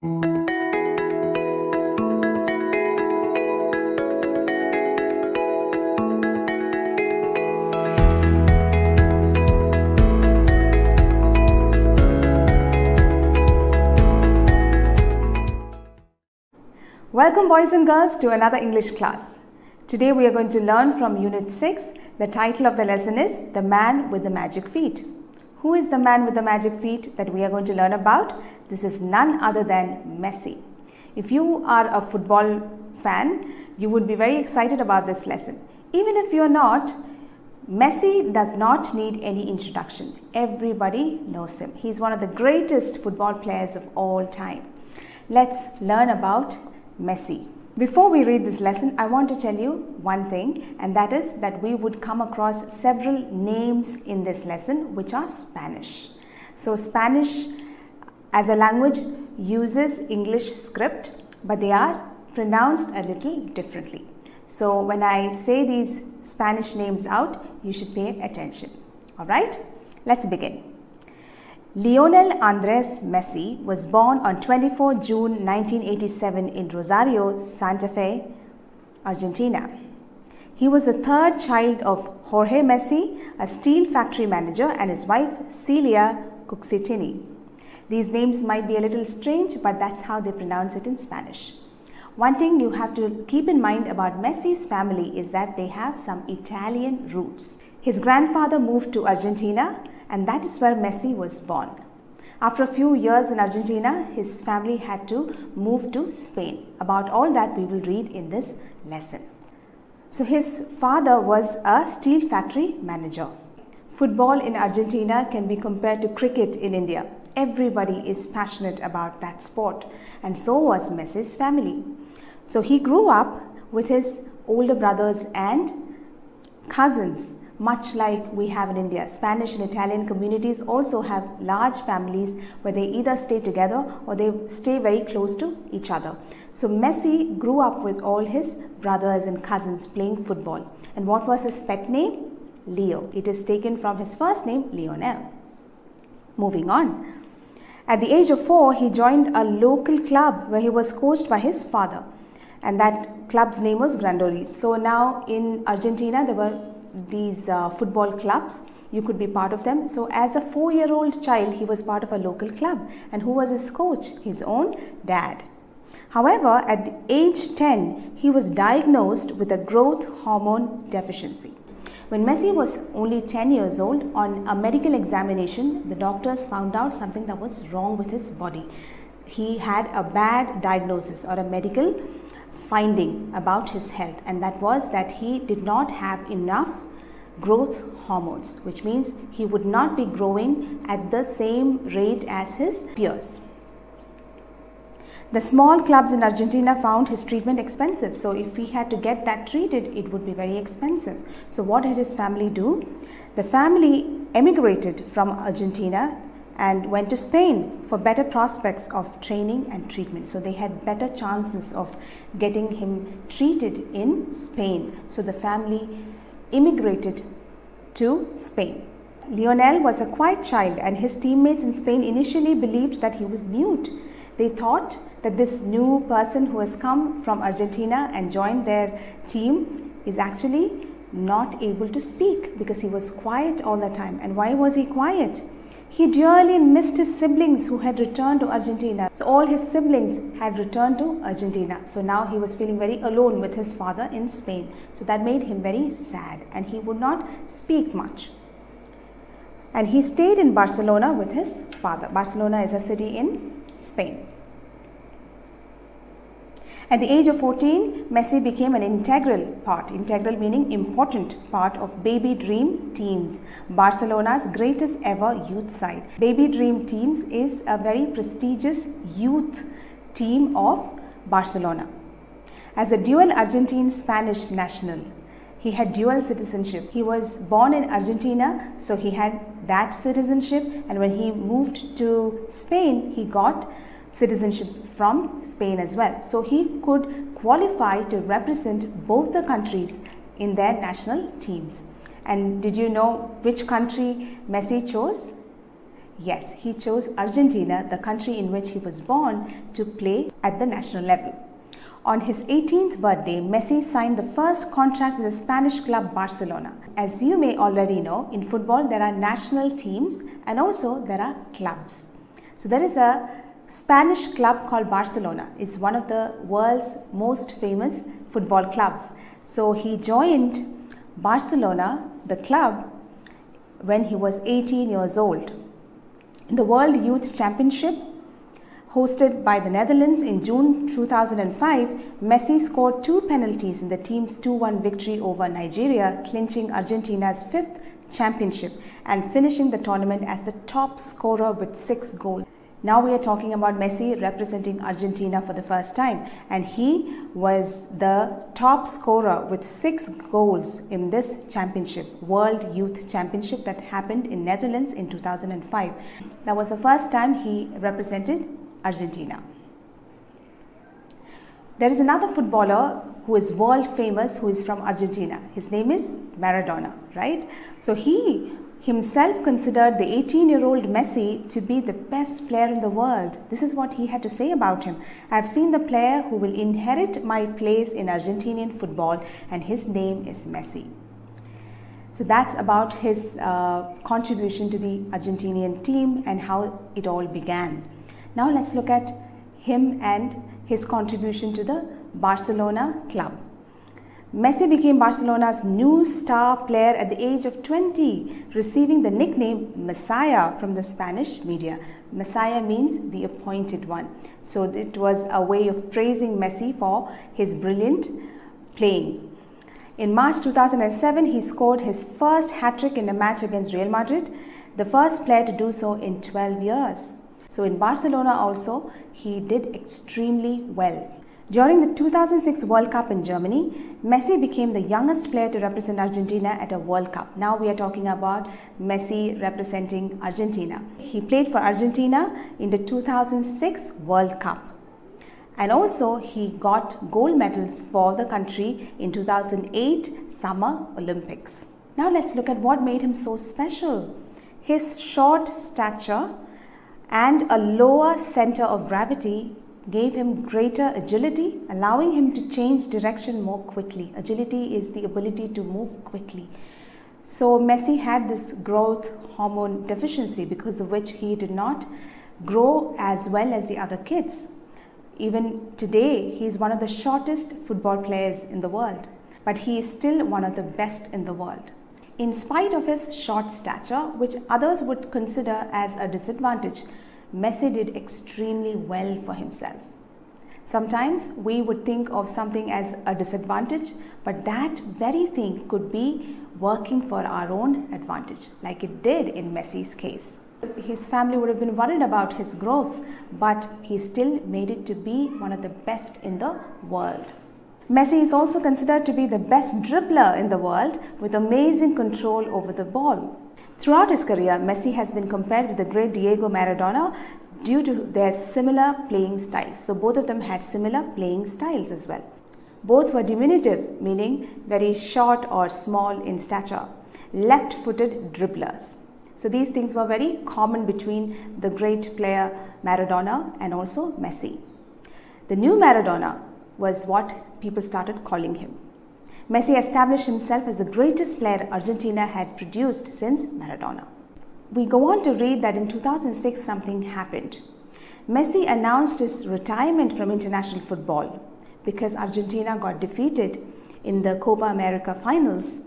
Welcome boys and girls to another English class. Today we are going to learn from Unit 6. The title of the lesson is The Man with the Magic Feet. Who is the man with the magic feet that we are going to learn about? This is none other than Messi. If you are a football fan, you would be very excited about this lesson. Even if you are not, Messi does not need any introduction. Everybody knows him. He is one of the greatest football players of all time. Let's learn about Messi. Before we read this lesson, I want to tell you one thing, and that is that we would come across several names in this lesson which are Spanish. So Spanish as a language uses English script, but they are pronounced a little differently. So when I say these Spanish names out, you should pay attention. Alright, let's begin. Lionel Andres Messi was born on 24 June 1987 in Rosario, Santa Fe, Argentina. He was the third child of Jorge Messi, a steel factory manager, and his wife Celia Cuxitini. These names might be a little strange, but that's how they pronounce it in Spanish. One thing you have to keep in mind about Messi's family is that they have some Italian roots. His grandfather moved to Argentina, and that is where Messi was born. After a few years in Argentina, his family had to move to Spain. About all that we will read in this lesson. So his father was a steel factory manager. Football in Argentina can be compared to cricket in India. Everybody is passionate about that sport, and so was Messi's family. So he grew up with his older brothers and cousins, much like we have in India. Spanish and Italian communities also have large families where they either stay together or they stay very close to each other. So Messi grew up with all his brothers and cousins playing football. And what was his pet name? Leo. It is taken from his first name, Lionel. Moving on. At the age of 4, he joined a local club where he was coached by his father. And that club's name was Grandolis. So now in Argentina, there were these football clubs. You could be part of them. So as a 4-year-old child, he was part of a local club. And who was his coach? His own dad. However, at the age 10, he was diagnosed with a growth hormone deficiency. When Messi was only 10 years old, on a medical examination, the doctors found out something that was wrong with his body. He had a bad diagnosis or a medical finding about his health, and that was that he did not have enough growth hormones, which means he would not be growing at the same rate as his peers. The small clubs in Argentina found his treatment expensive, so if he had to get that treated, it would be very expensive. So what did his family do? The family emigrated from Argentina and went to Spain for better prospects of training and treatment. So they had better chances of getting him treated in Spain. So the family immigrated to Spain. Lionel was a quiet child, and his teammates in Spain initially believed that he was mute. They thought that this new person who has come from Argentina and joined their team is actually not able to speak because he was quiet all the time. And why was he quiet? He dearly missed his siblings who had returned to Argentina. So all his siblings had returned to Argentina. So now he was feeling very alone with his father in Spain. So that made him very sad, and he would not speak much. And he stayed in Barcelona with his father. Barcelona is a city in Spain. At the age of 14, Messi became an integral meaning important part of Baby Dream Teams, Barcelona's greatest ever youth side. Baby Dream Teams is a very prestigious youth team of Barcelona. As a dual Argentine-Spanish national, he had dual citizenship. He was born in Argentina, so he had that citizenship, and when he moved to Spain, he got citizenship from Spain as well. So he could qualify to represent both the countries in their national teams. And did you know which country Messi chose? Yes, he chose Argentina, the country in which he was born, to play at the national level. On his 18th birthday, Messi signed the first contract with the Spanish club Barcelona. As you may already know, in football there are national teams and also there are clubs. So there is a Spanish club called Barcelona. It's one of the world's most famous football clubs. So he joined Barcelona, the club, when he was 18 years old. In the World Youth Championship, hosted by the Netherlands in June 2005, Messi scored 2 penalties in the team's 2-1 victory over Nigeria, clinching Argentina's 5th championship and finishing the tournament as the top scorer with 6 goals. Now we are talking about Messi representing Argentina for the first time, and he was the top scorer with 6 goals in this championship, World Youth Championship, that happened in Netherlands in 2005. That was the first time he represented Argentina. There is another footballer who is world famous who is from Argentina. His name is Maradona, right? So he himself considered the 18-year-old Messi to be the best player in the world. This is what he had to say about him. I've seen the player who will inherit my place in Argentinian football, and his name is Messi. So that's about his contribution to the Argentinian team and how it all began. Now let's look at him and his contribution to the Barcelona club. Messi became Barcelona's new star player at the age of 20, receiving the nickname Messiah from the Spanish media. Messiah means the appointed one. So it was a way of praising Messi for his brilliant playing. In March 2007, he scored his first hat-trick in a match against Real Madrid, the first player to do so in 12 years. So in Barcelona also, he did extremely well. During the 2006 World Cup in Germany, Messi became the youngest player to represent Argentina at a World Cup. Now we are talking about Messi representing Argentina. He played for Argentina in the 2006 World Cup. And also he got gold medals for the country in 2008 Summer Olympics. Now let's look at what made him so special. His short stature and a lower center of gravity gave him greater agility, allowing him to change direction more quickly. Agility is the ability to move quickly. So Messi had this growth hormone deficiency, because of which he did not grow as well as the other kids. Even today, he is one of the shortest football players in the world, but he is still one of the best in the world. In spite of his short stature, which others would consider as a disadvantage, Messi did extremely well for himself. Sometimes we would think of something as a disadvantage, but that very thing could be working for our own advantage, like it did in Messi's case. His family would have been worried about his growth, but he still made it to be one of the best in the world. Messi is also considered to be the best dribbler in the world, with amazing control over the ball. Throughout his career, Messi has been compared with the great Diego Maradona due to their similar playing styles. So both of them had similar playing styles as well. Both were diminutive, meaning very short or small in stature, left-footed dribblers. So these things were very common between the great player Maradona and also Messi. The new Maradona was what people started calling him. Messi established himself as the greatest player Argentina had produced since Maradona. We go on to read that in 2006 something happened. Messi announced his retirement from international football because Argentina got defeated in the Copa America finals,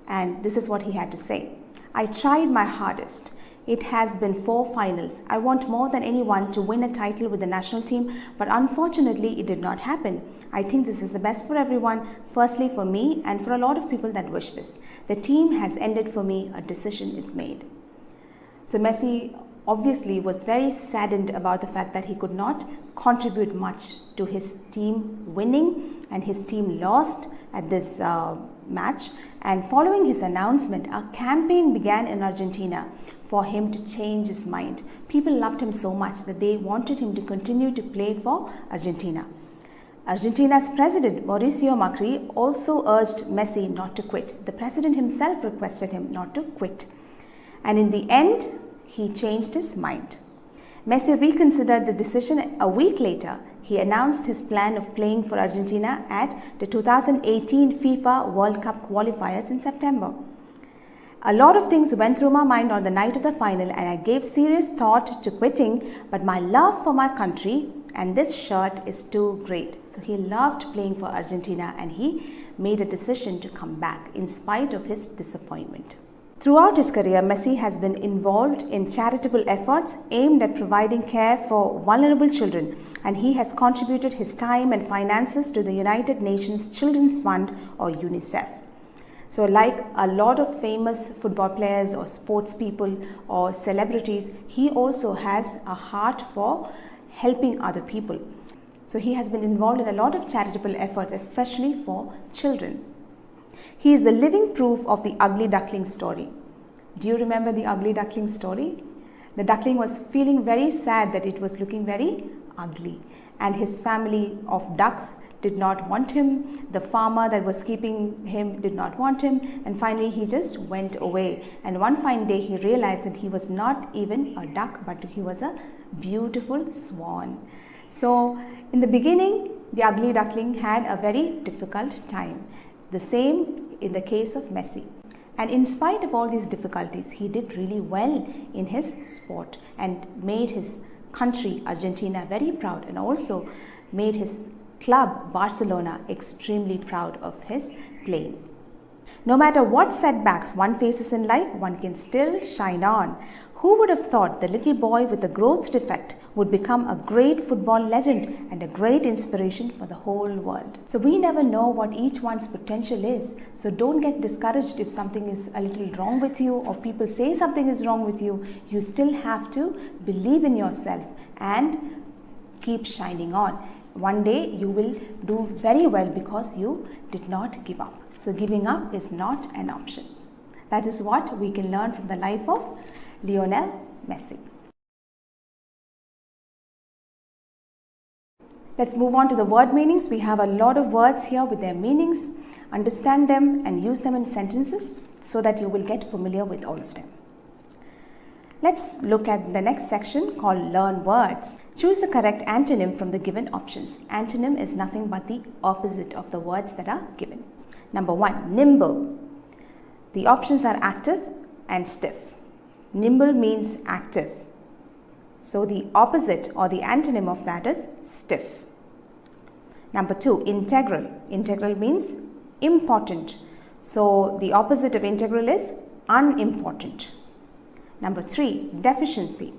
and this is what he had to say. I tried my hardest. It has been 4 finals. I want more than anyone to win a title with the national team, but unfortunately it did not happen. I think this is the best for everyone, firstly for me and for a lot of people that wish this. The team has ended for me, a decision is made. So Messi obviously was very saddened about the fact that he could not contribute much to his team winning, and his team lost at this match. And following his announcement, a campaign began in Argentina for him to change his mind. People loved him so much that they wanted him to continue to play for Argentina. Argentina's president, Mauricio Macri, also urged Messi not to quit. The president himself requested him not to quit. And in the end, he changed his mind. Messi reconsidered the decision a week later. He announced his plan of playing for Argentina at the 2018 FIFA World Cup qualifiers in September. A lot of things went through my mind on the night of the final, and I gave serious thought to quitting, but my love for my country and this shirt is too great. So he loved playing for Argentina and he made a decision to come back in spite of his disappointment. Throughout his career, Messi has been involved in charitable efforts aimed at providing care for vulnerable children, and he has contributed his time and finances to the United Nations Children's Fund or UNICEF. So like a lot of famous football players or sports people or celebrities, he also has a heart for helping other people. So he has been involved in a lot of charitable efforts, especially for children. He is the living proof of the ugly duckling story. Do you remember the ugly duckling story? The duckling was feeling very sad that it was looking very ugly, and his family of ducks did not want him. The farmer that was keeping him did not want him, and finally he just went away. And one fine day he realized that he was not even a duck, but he was a beautiful swan. So in the beginning, the ugly duckling had a very difficult time. The same in the case of Messi. And in spite of all these difficulties, he did really well in his sport and made his country, Argentina, very proud, and also made his club, Barcelona, extremely proud of his playing. No matter what setbacks one faces in life, one can still shine on. Who would have thought the little boy with a growth defect would become a great football legend and a great inspiration for the whole world? So we never know what each one's potential is. So don't get discouraged if something is a little wrong with you or people say something is wrong with you. You still have to believe in yourself and keep shining on. One day you will do very well because you did not give up. So giving up is not an option. That is what we can learn from the life of Lionel Messi. Let's move on to the word meanings. We have a lot of words here with their meanings. Understand them and use them in sentences so that you will get familiar with all of them. Let's look at the next section called Learn Words. Choose the correct antonym from the given options. Antonym is nothing but the opposite of the words that are given. Number 1, nimble. The options are active and stiff. Nimble means active. So the opposite or the antonym of that is stiff. Number 2, integral. Integral means important. So the opposite of integral is unimportant. Number 3, deficiency.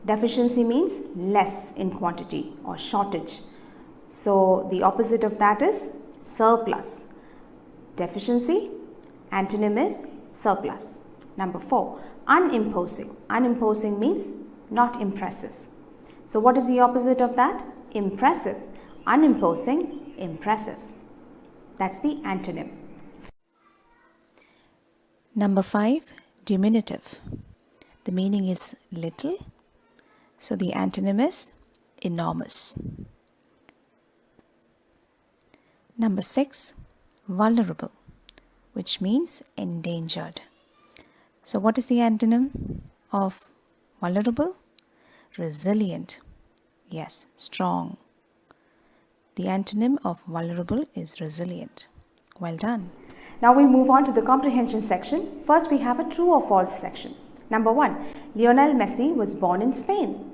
Deficiency means less in quantity or shortage. So the opposite of that is surplus. Deficiency, antonym is surplus. Number 4, unimposing. Unimposing means not impressive. So what is the opposite of that? Impressive. Unimposing, impressive. That's the antonym. Number 5, diminutive. The meaning is little. So the antonym is enormous. Number 6, vulnerable, which means endangered. So what is the antonym of vulnerable? Resilient. Yes, strong. The antonym of vulnerable is resilient. Well done. Now we move on to the comprehension section. First we have a true or false section. Number 1, Lionel Messi was born in Spain.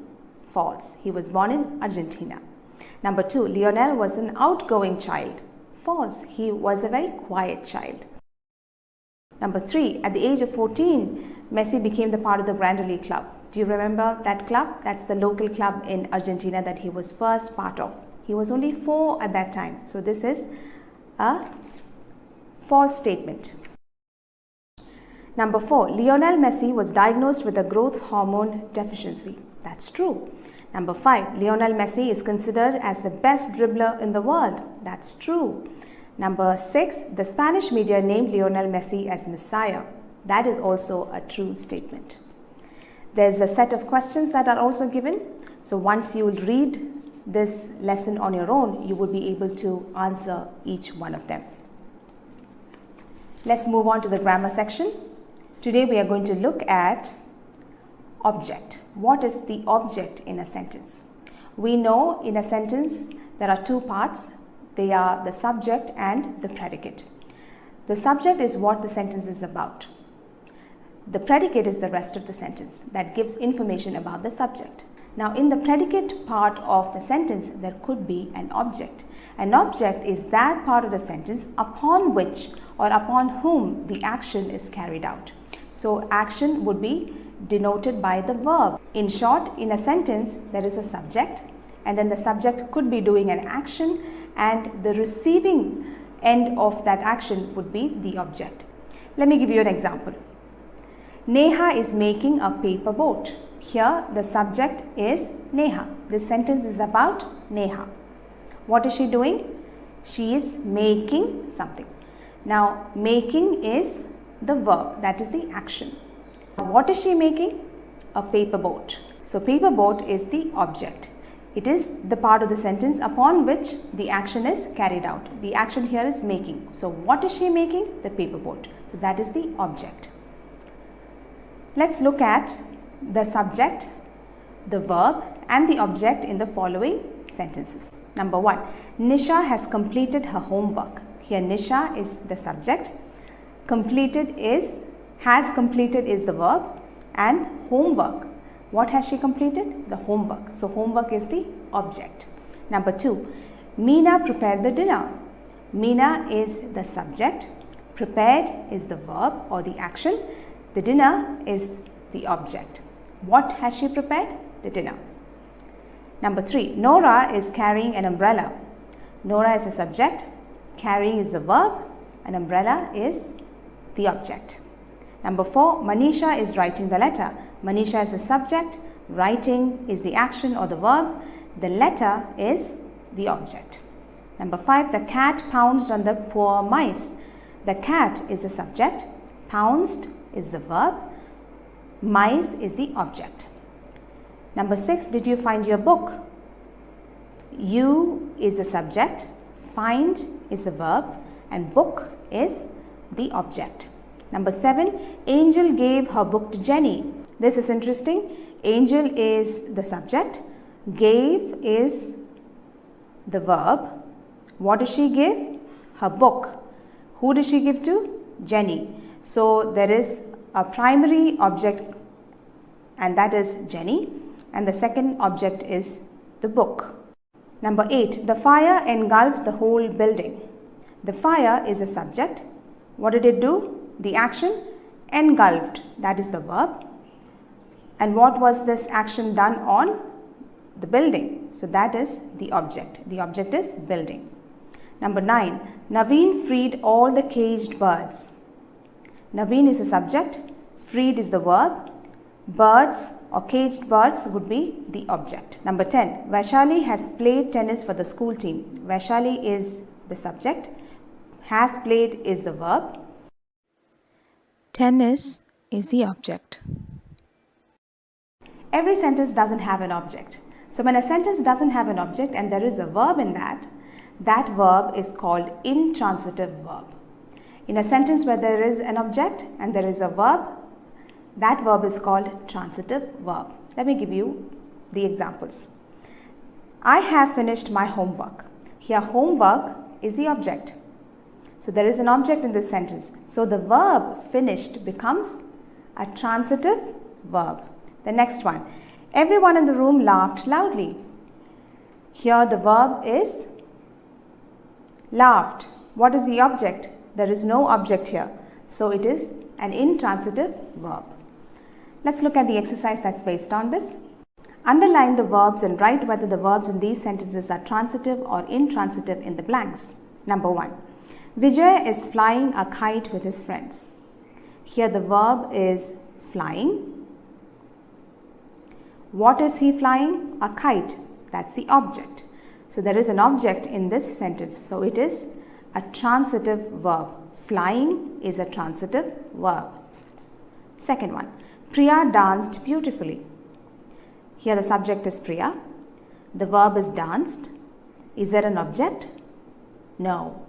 False. He was born in Argentina. Number 2, Lionel was an outgoing child. False. He was a very quiet child. Number 3, at the age of 14, Messi became the part of the Grandoli club. Do you remember that club? That's the local club in Argentina that he was first part of. He was only 4 at that time. So this is a false statement. Number 4, Lionel Messi was diagnosed with a growth hormone deficiency. That's true. Number 5, Lionel Messi is considered as the best dribbler in the world. That's true. Number 6, the Spanish media named Lionel Messi as Messiah. That is also a true statement. There's a set of questions that are also given. So once you will read this lesson on your own, you will be able to answer each one of them. Let's move on to the grammar section. Today we are going to look at Object. What is the object in a sentence? We know in a sentence there are two parts. They are the subject and the predicate. The subject is what the sentence is about. The predicate is the rest of the sentence that gives information about the subject. Now, in the predicate part of the sentence, there could be an object. An object is that part of the sentence upon which or upon whom the action is carried out. So, action would be denoted by the verb. In short, in a sentence, there is a subject, and then the subject could be doing an action, and the receiving end of that action would be the object. Let me give you an example. Neha is making a paper boat. Here the subject is Neha. This sentence is about Neha. What is she doing? She is making something. Now, making is the verb, that is the action. What is she making? A paper boat. So, paper boat is the object. It is the part of the sentence upon which the action is carried out. The action here is making. So, what is she making? The paper boat. So, that is the object. Let's look at the subject, the verb and the object in the following sentences. Number 1. Nisha has completed her homework. Here Nisha is the subject. Has completed is the verb, and homework. What has she completed? The homework. So, homework is the object. Number 2. Meena prepared the dinner. Meena is the subject. Prepared is the verb or the action. The dinner is the object. What has she prepared? The dinner. Number 3. Nora is carrying an umbrella. Nora is the subject. Carrying is the verb. An umbrella is the object. Number 4. Manisha is writing the letter. Manisha is the subject. Writing is the action or the verb. The letter is the object. Number 5. The cat pounced on the poor mice. The cat is the subject. Pounced is the verb. Mice is the object. Number 6. Did you find your book? You is the subject. Find is the verb. And book is the object. Number 7. Angel gave her book to Jenny. This is interesting. Angel is the subject. Gave is the verb. What does she give? Her book. Who does she give to? Jenny. So, there is a primary object, and that is Jenny, and the second object is the book. Number 8. The fire engulfed the whole building. The fire is the subject. What did it do? The action. Engulfed, that is the verb. And what was this action done on? The building. So, that is the object. The object is building. Number 9. Naveen freed all the caged birds. Naveen is the subject. Freed is the verb. Birds or caged birds would be the object. Number 10. Vaishali has played tennis for the school team. Vaishali is the subject. Has played is the verb. Tennis is the object. Every sentence doesn't have an object. So, when a sentence doesn't have an object and there is a verb in that verb is called intransitive verb. In a sentence where there is an object and there is a verb, that verb is called transitive verb. Let me give you the examples. I have finished my homework. Here, homework is the object. So, there is an object in this sentence. So, the verb finished becomes a transitive verb. The next one. Everyone in the room laughed loudly. Here, the verb is laughed. What is the object? There is no object here. So, it is an intransitive verb. Let's look at the exercise that's based on this. Underline the verbs and write whether the verbs in these sentences are transitive or intransitive in the blanks. Number 1. Vijay is flying a kite with his friends. Here the verb is flying. What is he flying? A kite. That's the object. So, there is an object in this sentence. So, it is a transitive verb. Flying is a transitive verb. Second one. Priya danced beautifully. Here the subject is Priya. The verb is danced. Is there an object? No.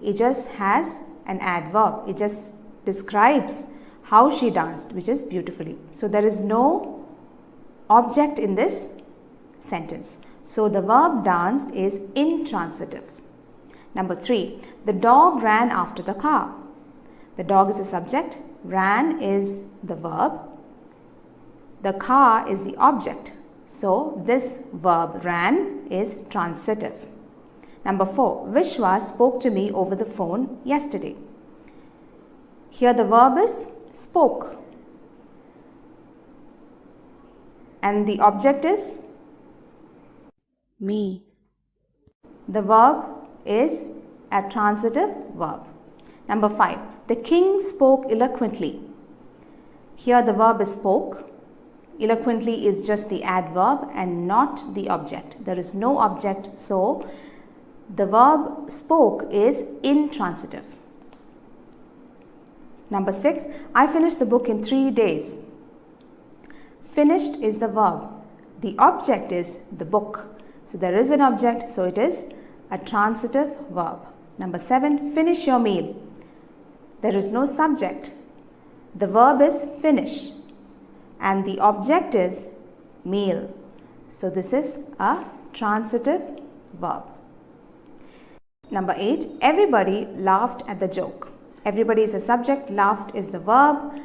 It just has an adverb. It just describes how she danced, which is beautifully. So, there is no object in this sentence. So the verb danced is intransitive. Number 3, the dog ran after the car. The dog is the subject, ran is the verb, the car is the object. So this verb ran is transitive. Number 4, Vishwa spoke to me over the phone yesterday. Here the verb is spoke and the object is Me. the verb is a transitive verb. Number 5, the king spoke eloquently. Here the verb is spoke. Eloquently is just the adverb and not the object. There is no object, so the verb spoke is intransitive. Number 6, I finished the book in 3 days. Finished is the verb. The object is the book. So there is an object, so it is a transitive verb. Number 7, finish your meal. There is no subject. The verb is finish and the object is meal. So this is a transitive verb. Number 8, everybody laughed at the joke. Everybody is a subject, laughed is the verb,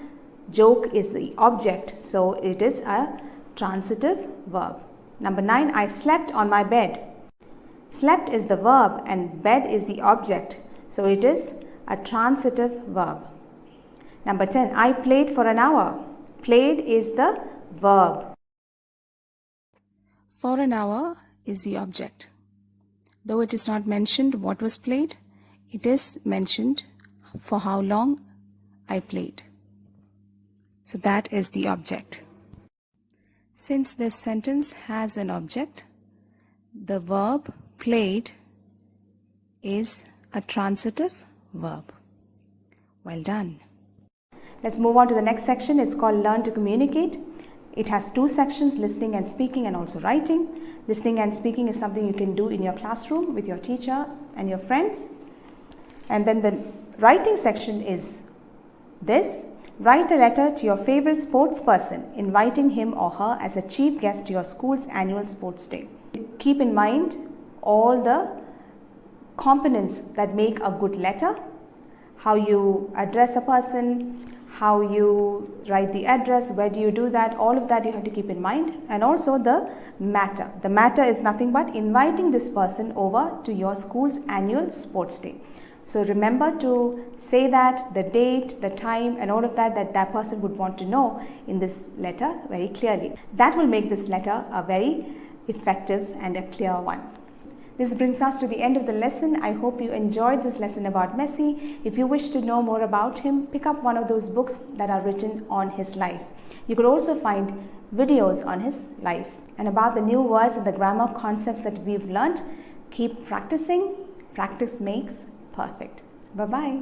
joke is the object. So it is a transitive verb. Number 9, I slept on my bed. Slept is the verb and bed is the object. So it is a transitive verb. Number 10, I played for an hour. Played is the verb. For an hour is the object. Though it is not mentioned what was played, it is mentioned for how long I played. So that is the object. Since this sentence has an object, the verb played is a transitive verb. Well done. Let's move on to the next section. It's called Learn to Communicate. It has 2 sections, listening and speaking and also writing. Listening and speaking is something you can do in your classroom with your teacher and your friends. And then the writing section is this. Write a letter to your favorite sports person, inviting him or her as a chief guest to your school's annual sports day. Keep in mind all the components that make a good letter, how you address a person, how you write the address, where do you do that, all of that you have to keep in mind. And also the matter. The matter is nothing but inviting this person over to your school's annual sports day. So remember to say that, the date, the time and all of that that person would want to know in this letter very clearly. That will make this letter a very effective and a clear one. This brings us to the end of the lesson. I hope you enjoyed this lesson about Messi. If you wish to know more about him, pick up one of those books that are written on his life. You could also find videos on his life. And about the new words and the grammar concepts that we've learned, keep practicing. Practice makes perfect. Bye-bye.